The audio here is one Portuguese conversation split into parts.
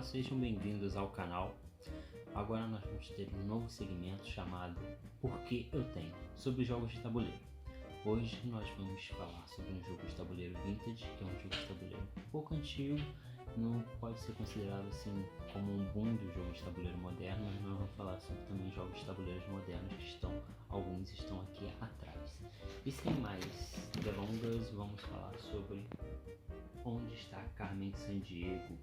sejam bem-vindos ao canal. Agora nós vamos ter um novo segmento chamado Por que eu tenho? Sobre jogos de tabuleiro. Hoje nós vamos falar sobre um jogo de tabuleiro vintage, que é um jogo de tabuleiro um pouco antigo, não pode ser considerado assim como um boom do jogo de tabuleiro moderno, mas nós vamos falar sobre também jogos de tabuleiros modernos alguns estão aqui atrás. E sem mais delongas, vamos falar sobre Onde está Carmen Sandiego,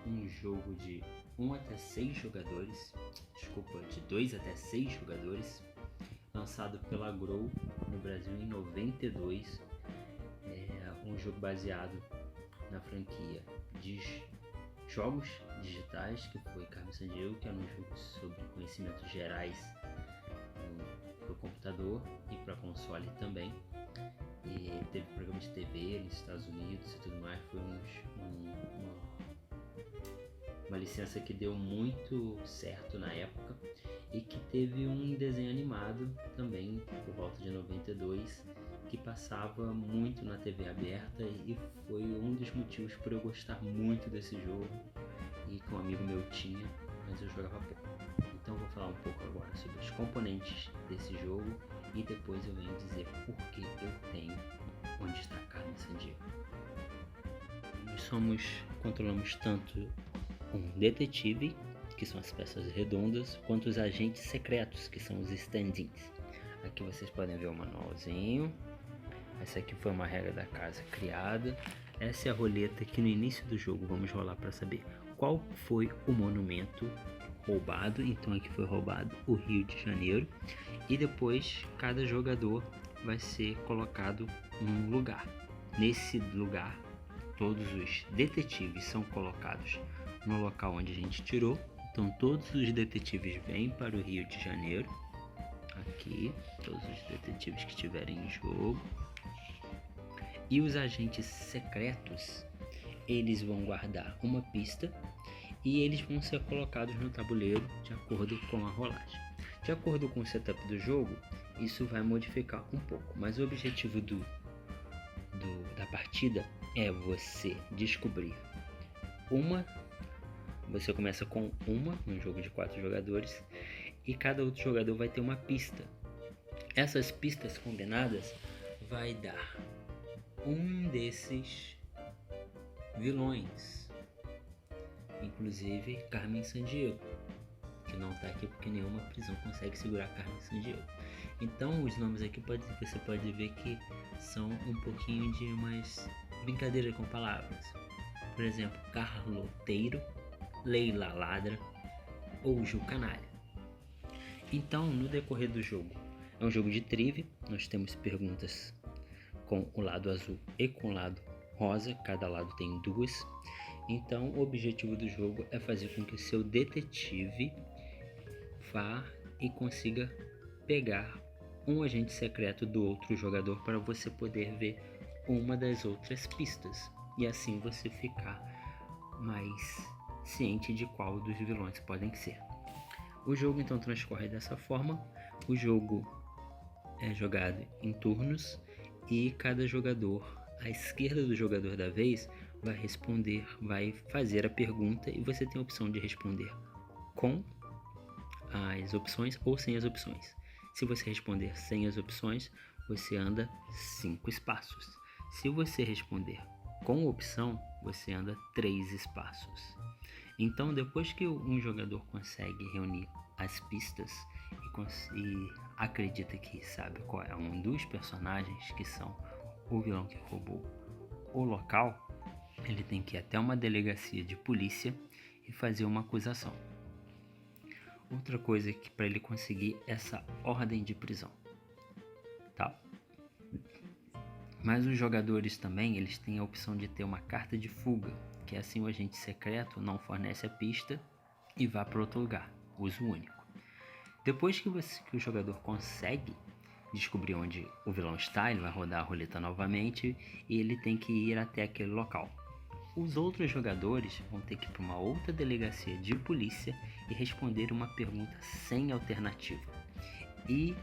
um jogo de 1 até 6 jogadores, de 2 até 6 jogadores, lançado pela Grow no Brasil em 92. É um jogo baseado na franquia de jogos digitais, que foi Carmen Sandiego, que era um jogo sobre conhecimentos gerais para o computador e para console também. E teve programas de TV nos Estados Unidos e tudo mais. Foi uma licença que deu muito certo na época e que teve um desenho animado também por volta de 92 que passava muito na TV aberta e foi um dos motivos por eu gostar muito desse jogo e que um amigo meu tinha, mas eu jogava pouco. Então eu vou falar um pouco agora sobre os componentes desse jogo e depois eu venho dizer por que eu tenho Onde está Carmen Sandiego. Nós controlamos tanto um detetive, que são as peças redondas, quanto os agentes secretos, que são os stand-ins. Aqui vocês podem ver o manualzinho. Essa aqui foi uma regra da casa criada. Essa é a roleta que no início do jogo vamos rolar para saber qual foi o monumento roubado. Então aqui foi roubado o Rio de Janeiro. E depois cada jogador vai ser colocado num lugar. Nesse lugar, todos os detetives são colocados no local onde a gente tirou. Então todos os detetives vêm para o Rio de Janeiro. Aqui, todos os detetives que estiverem em jogo. E os agentes secretos, eles vão guardar uma pista e eles vão ser colocados no tabuleiro de acordo com a rolagem. De acordo com o setup do jogo, isso vai modificar um pouco, mas o objetivo da partida é você descobrir você começa com um jogo de 4 jogadores, e cada outro jogador vai ter uma pista. Essas pistas combinadas vai dar um desses vilões, inclusive Carmen Sandiego, que não tá aqui porque nenhuma prisão consegue segurar Carmen Sandiego. Então os nomes aqui você pode ver que são um pouquinho de umas brincadeiras com palavras. Por exemplo, Carloteiro, Leila Ladra ou Ju Canalha. Então, no decorrer do jogo, é um jogo de trivia. Nós temos perguntas com o lado azul e com o lado rosa. Cada lado tem 2. Então, o objetivo do jogo é fazer com que o seu detetive vá e consiga pegar um agente secreto do outro jogador para você poder ver uma das outras pistas. E assim você ficar mais ciente de qual dos vilões podem ser. O jogo então transcorre dessa forma. O jogo é jogado em turnos e cada jogador, à esquerda do jogador da vez, vai fazer a pergunta e você tem a opção de responder com as opções ou sem as opções. Se você responder sem as opções, você anda 5 espaços. Se você responder com opção, você anda 3 espaços. Então, depois que um jogador consegue reunir as pistas e acredita que sabe qual é um dos personagens que são o vilão que roubou o local, ele tem que ir até uma delegacia de polícia e fazer uma acusação. Outra coisa que para ele conseguir essa ordem de prisão, tá? Mas os jogadores também, eles têm a opção de ter uma carta de fuga, que assim o agente secreto não fornece a pista e vá para outro lugar, uso único. Depois que o jogador consegue descobrir onde o vilão está, ele vai rodar a roleta novamente e ele tem que ir até aquele local. Os outros jogadores vão ter que ir para uma outra delegacia de polícia e responder uma pergunta sem alternativa. E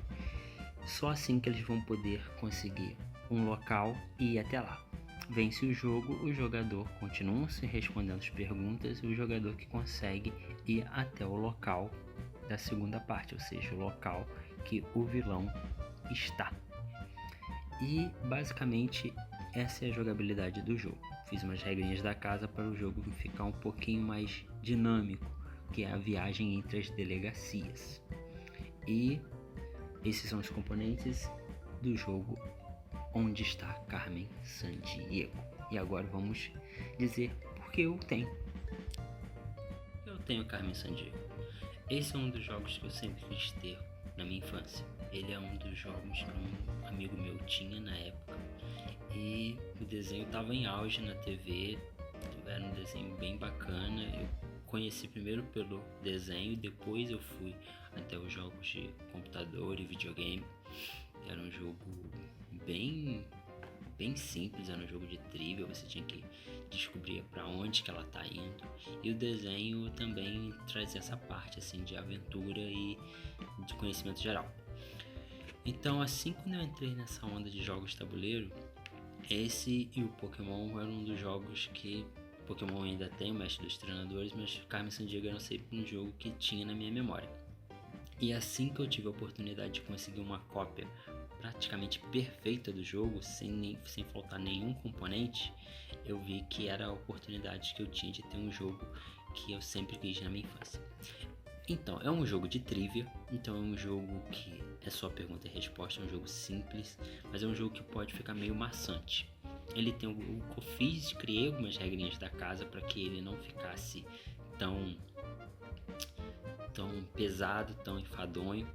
só assim que eles vão poder conseguir um local e ir até lá. vence o jogo, o jogador continua se respondendo as perguntas e o jogador que consegue ir até o local da segunda parte, ou seja, o local que o vilão está. E basicamente essa é a jogabilidade do jogo. Fiz umas regrinhas da casa para o jogo ficar um pouquinho mais dinâmico, que é a viagem entre as delegacias. E esses são os componentes do jogo Onde Está Carmen Sandiego. E agora vamos dizer por que eu tenho. Eu tenho Carmen Sandiego. Esse é um dos jogos que eu sempre quis ter na minha infância. Ele é um dos jogos que um amigo meu tinha na época. E o desenho estava em auge na TV. Era um desenho bem bacana. Eu conheci primeiro pelo desenho, depois eu fui até os jogos de computador e videogame. Era um jogo bem simples, era um jogo de trivia, você tinha que descobrir para onde que ela tá indo. E o desenho também trazia essa parte assim de aventura e de conhecimento geral. Então, assim, quando eu entrei nessa onda de jogos de tabuleiro, esse e o Pokémon eram um dos jogos que Pokémon ainda tem, o Mestre dos Treinadores, mas Carmen Sandiego era um jogo que tinha na minha memória. E assim que eu tive a oportunidade de conseguir uma cópia praticamente perfeita do jogo, sem faltar nenhum componente, eu vi que era a oportunidade que eu tinha de ter um jogo que eu sempre quis na minha infância. Então, é um jogo de trivia, então é um jogo que é só pergunta e resposta, é um jogo simples, mas é um jogo que pode ficar meio maçante. Ele tem o que eu fiz, criei algumas regrinhas da casa para que ele não ficasse tão pesado, tão enfadonho.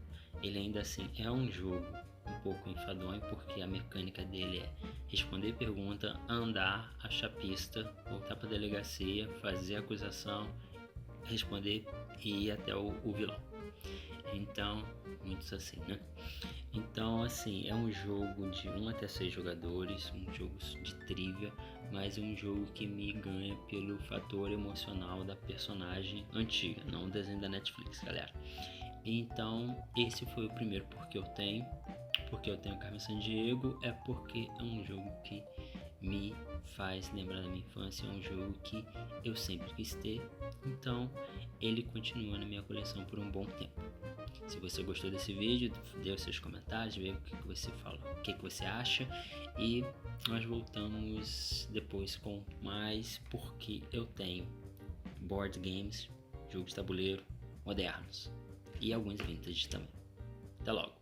Ele ainda assim é um jogo um pouco enfadonho, porque a mecânica dele é responder pergunta, andar, achar pista, voltar para a delegacia, fazer a acusação, responder e ir até o vilão. Então, muitos assim, né? Então, assim, é um jogo de 1 até 6 jogadores, um jogo de trivia, mas um jogo que me ganha pelo fator emocional da personagem antiga, não o desenho da Netflix, galera. Então, esse foi o primeiro porque eu tenho Carmen Sandiego, é porque é um jogo que me faz lembrar da minha infância, é um jogo que eu sempre quis ter, então ele continua na minha coleção por um bom tempo. Se você gostou desse vídeo, dê os seus comentários, vê o que você fala, o que você acha, e nós voltamos depois com mais, porque eu tenho board games, jogos de tabuleiro modernos e alguns vintage também. Até logo!